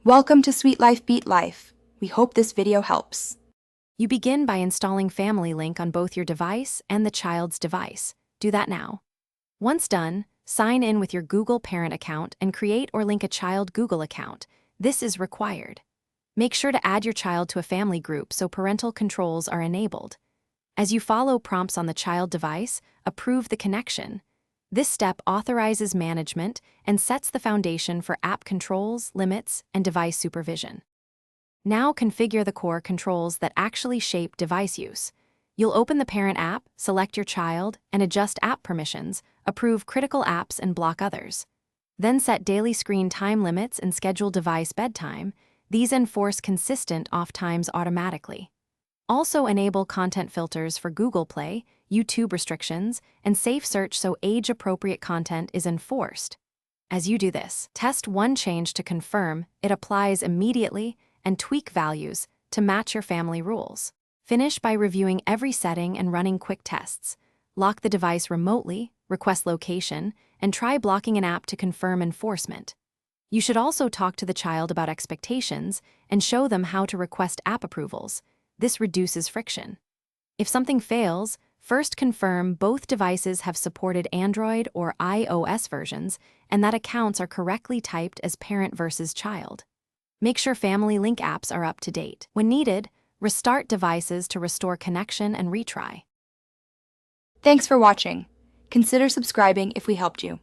Welcome to Sweet Life Beat Life. We hope this video helps. You begin by installing Family Link on both your device and the child's device. Do that now. Once done, sign in with your Google Parent account and create or link a child Google account. This is required. Make sure to add your child to a family group so parental controls are enabled. As you follow prompts on the child device, approve the connection. This step authorizes management and sets the foundation for app controls, limits, and device supervision. Now configure the core controls that actually shape device use. You'll open the parent app, select your child, and adjust app permissions, approve critical apps and block others. Then set daily screen time limits and schedule device bedtime. These enforce consistent off times automatically. Also enable content filters for Google Play, YouTube restrictions, and safe search so age-appropriate content is enforced. As you do this, test one change to confirm it applies immediately and tweak values to match your family rules. Finish by reviewing every setting and running quick tests. Lock the device remotely, request location, and try blocking an app to confirm enforcement. You should also talk to the child about expectations and show them how to request app approvals. This reduces friction. If something fails, first confirm both devices have supported Android or iOS versions and that accounts are correctly typed as parent versus child. Make sure Family Link apps are up to date. When needed, restart devices to restore connection and retry. Thanks for watching. Consider subscribing if we helped you.